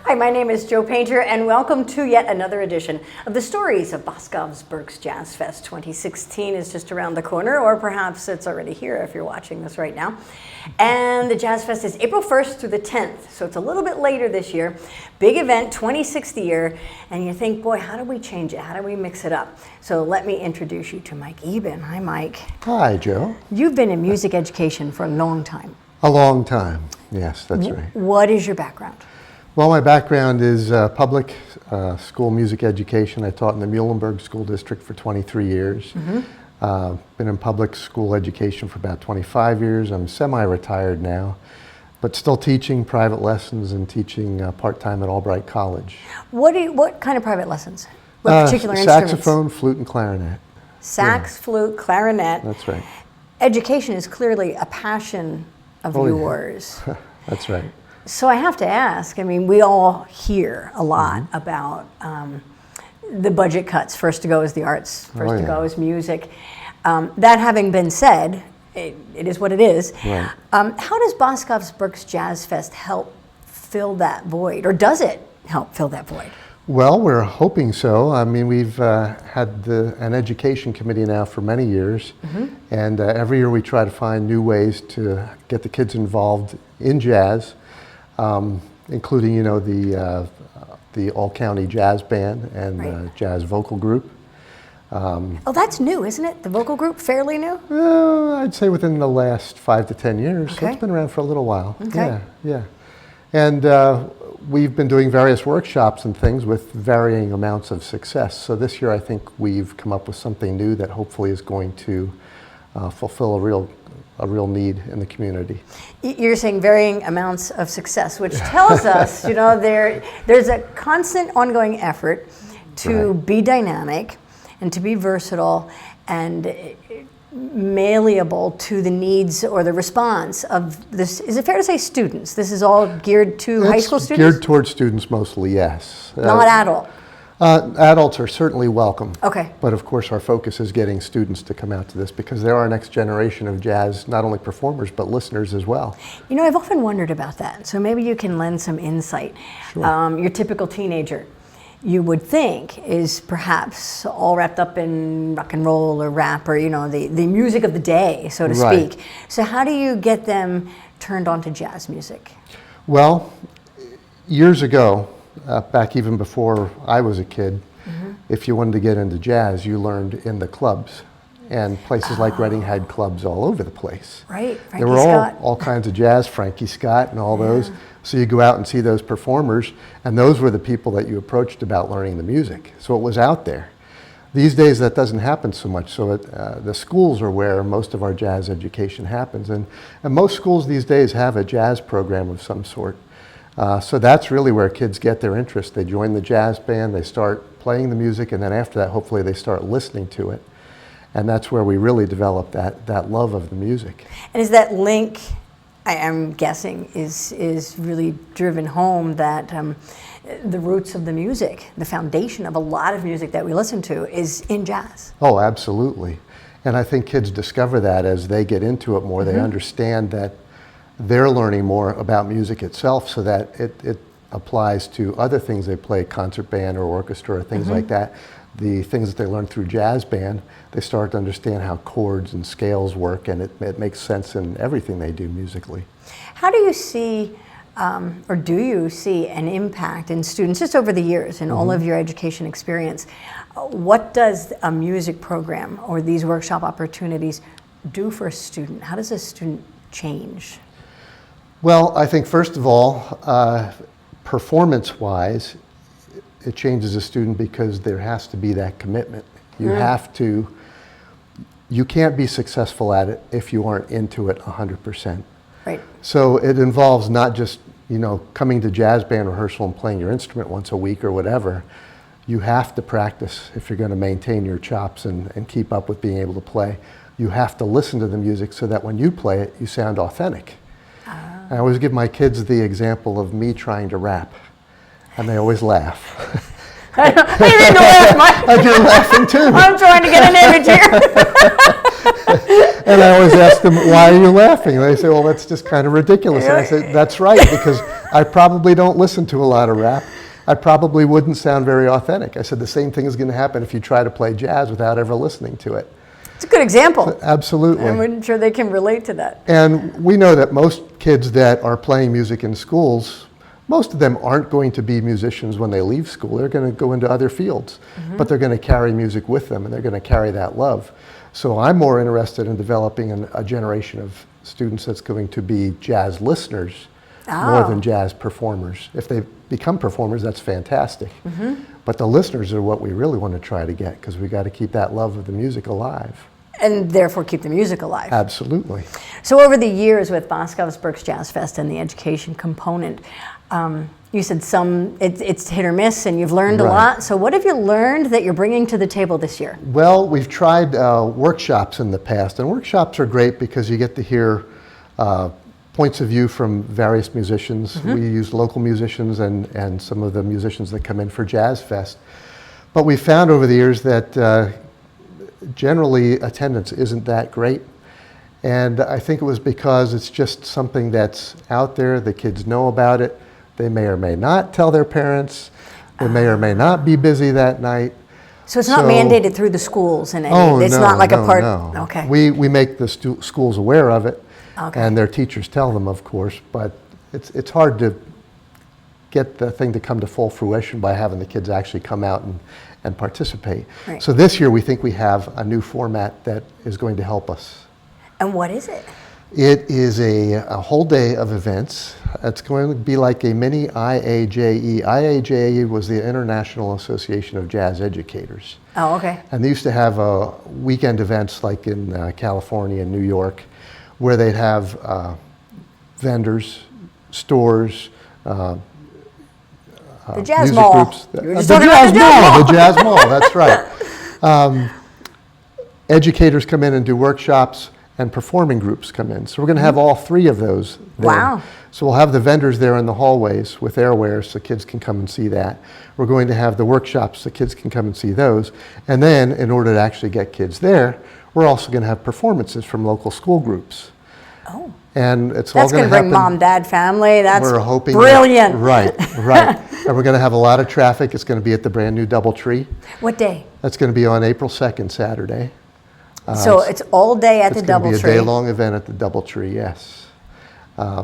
Hi, my name is Jo Painter, and welcome to yet another edition of the Stories of Boscov's Berks Jazz Fest. 2016 is just around the corner, or perhaps it's already here if you're watching this right now. And the Jazz Fest is April 1st through the 10th, so it's a little bit later this year. Big event, 26th year, and you think, boy, how do we change it? How do we mix it up? So let me introduce you to Mike Eben. Hi, Mike. Hi, Jo. You've been in music education for a long time. A long time, yes, that's right. What is your background? Well, my background is public school music education. I taught in the Muhlenberg School District for 23 years. Been in public school education for about 25 years. I'm semi-retired now, but still teaching private lessons and teaching part-time at Albright College. What kind of private lessons? What particular instruments? Saxophone, flute, and clarinet. Sax, flute, clarinet. That's right. Education is clearly a passion of yours. Yeah. That's right. So I have to ask, I mean, we all hear a lot about the budget cuts. First to go is the arts, first to go is music. That having been said, it is what it is. Right. How does Boscov's Berks Jazz Fest help fill that void, or does it help fill that void? Well, we're hoping so. I mean, we've had an education committee now for many years, and every year we try to find new ways to get the kids involved in jazz. Including, you know, the all-county jazz band and jazz vocal group. Oh, that's new, isn't it? The vocal group, fairly new? I'd say within the last 5 to 10 years. Okay. So it's been around for a little while. Okay. Yeah. And we've been doing various workshops and things with varying amounts of success. So this year I think we've come up with something new that hopefully is going to fulfill a real need in the community. You're saying varying amounts of success, which tells us, you know, there's a constant ongoing effort to be dynamic and to be versatile and malleable to the needs or the response of this. Is it fair to say students? This is all geared to high school students? Geared towards students mostly, yes. Not adult? Adults are certainly welcome. Okay. But of course our focus is getting students to come out to this because they're our next generation of jazz, not only performers, but listeners as well. You know, I've often wondered about that. So maybe you can lend some insight. Sure. Your typical teenager, you would think, is perhaps all wrapped up in rock and roll or rap or, you know, the music of the day, so to speak. So how do you get them turned on to jazz music? Well, years ago, back even before I was a kid, if you wanted to get into jazz, you learned in the clubs. And places like Reading had clubs all over the place. Right, Frankie there were Scott. all kinds of jazz, Frankie Scott and all those. So you go out and see those performers, and those were the people that you approached about learning the music. So it was out there. These days that doesn't happen so much. So the schools are where most of our jazz education happens. And most schools these days have a jazz program of some sort. So that's really where kids get their interest. They join the jazz band, they start playing the music, and then after that, hopefully they start listening to it. And that's where we really develop that love of the music. And is that link, I am guessing, is really driven home that the roots of the music, the foundation of a lot of music that we listen to is in jazz? Oh, absolutely. And I think kids discover that as they get into it more. They understand that they're learning more about music itself so that it applies to other things they play, concert band or orchestra or things like that. The things that they learn through jazz band, they start to understand how chords and scales work, and it makes sense in everything they do musically. How do you see, or do you see an impact in students just over the years in all of your education experience? What does a music program or these workshop opportunities do for a student? How does a student change? Well, I think first of all, performance-wise, it changes a student because there has to be that commitment. You you can't be successful at it if you aren't into it 100%. Right. So it involves not just you know, coming to jazz band rehearsal and playing your instrument once a week or whatever, you have to practice if you're going to maintain your chops and keep up with being able to play. You have to listen to the music so that when you play it, you sound authentic. I always give my kids the example of me trying to rap, and they always laugh. I didn't mean to laugh, Mike. And you're laughing too. I'm trying to get an image here. And I always ask them, why are you laughing? And they say, well, that's just kind of ridiculous. And I say, that's right, because I probably don't listen to a lot of rap. I probably wouldn't sound very authentic. I said the same thing is going to happen if you try to play jazz without ever listening to it. It's a good example. Absolutely. I'm sure they can relate to that. And we know that most kids that are playing music in schools, most of them aren't going to be musicians when they leave school. They're going to go into other fields, but they're going to carry music with them, and they're going to carry that love. So I'm more interested in developing a generation of students that's going to be jazz listeners more than jazz performers. If they become performers, that's fantastic. But the listeners are what we really want to try to get, because we got to keep that love of the music alive. And therefore keep the music alive. Absolutely. So over the years with Boscov's Berks Jazz Fest and the education component, you said it's hit or miss, and you've learned a lot. So what have you learned that you're bringing to the table this year? Well, we've tried workshops in the past, and workshops are great because you get to hear points of view from various musicians. We use local musicians and some of the musicians that come in for Jazz Fest. But we found over the years that generally attendance isn't that great. And I think it was because it's just something that's out there, the kids know about it. They may or may not tell their parents. They may or may not be busy that night. So it's not mandated through the schools and it's not like a part. No. Okay. We make the schools aware of it, and their teachers tell them, of course, but it's hard to get the thing to come to full fruition by having the kids actually come out and participate. Right. So this year we think we have a new format that is going to help us. And what is it? It is a whole day of events. It's going to be like a mini IAJE. IAJE was the International Association of Jazz Educators. Oh, okay. And they used to have weekend events like in California and New York, where they'd have vendors, stores, the Jazz music Mall. groups. You were just talking about The Jazz Mall, that's right. Educators come in and do workshops, and performing groups come in. So we're going to have all three of those there. Wow. So we'll have the vendors there in the hallways with airware so kids can come and see that. We're going to have the workshops so kids can come and see those. And then in order to actually get kids there, we're also going to have performances from local school groups. Oh. And it's all That's going to bring mom, dad, family. That's we're hoping brilliant. Right. And we're going to have a lot of traffic. It's going to be at the brand new DoubleTree. What day? That's going to be on April 2nd, Saturday. So it's all day at the DoubleTree. It's going to be a day-long event at the DoubleTree, yes.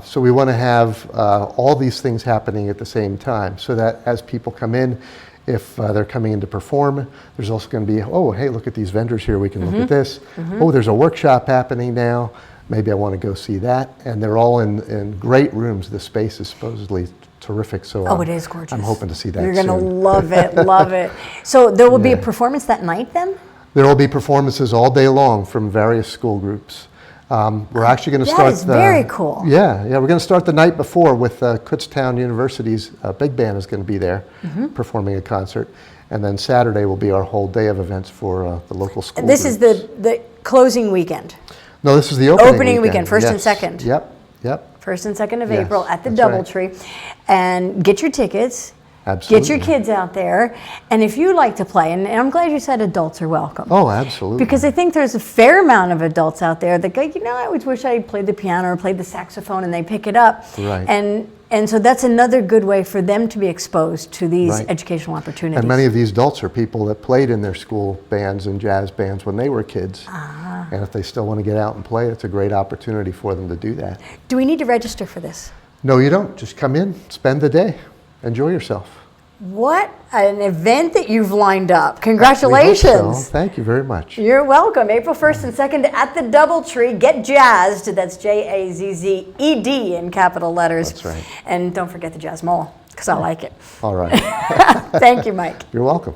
So we want to have all these things happening at the same time, so that as people come in, if they're coming in to perform, there's also going to be, oh, hey, look at these vendors here, we can look at this. Oh, there's a workshop happening now, maybe I want to go see that. And they're all in great rooms. The space is supposedly terrific, so it is gorgeous. I'm hoping to see that You're soon. going to love it, love it. So there will be a performance that night then? There will be performances all day long from various school groups. We're actually going to start. That is very cool. Yeah, we're going to start the night before with Kutztown University's big band is going to be there performing a concert. And then Saturday will be our whole day of events for the local school This groups. is the closing weekend. No, this is the opening weekend, first and second. Yep. 1st and 2nd of Yes, April at the that's right. DoubleTree. And get your tickets. Absolutely. Get your kids out there. And if you like to play, and I'm glad you said adults are welcome. Oh, absolutely. Because I think there's a fair amount of adults out there that go, I always wish I played the piano or played the saxophone, and they pick it up. Right. And so that's another good way for them to be exposed to these educational opportunities. And many of these adults are people that played in their school bands and jazz bands when they were kids. And if they still want to get out and play, it's a great opportunity for them to do that. Do we need to register for this? No, you don't. Just come in, spend the day, enjoy yourself. What an event that you've lined up. Congratulations. We hope so. Thank you very much. You're welcome. April 1st and 2nd at the DoubleTree. Get jazzed. That's Jazzed in capital letters. That's right. And don't forget the Jazz Mall, because I like it. All right. Thank you, Mike. You're welcome.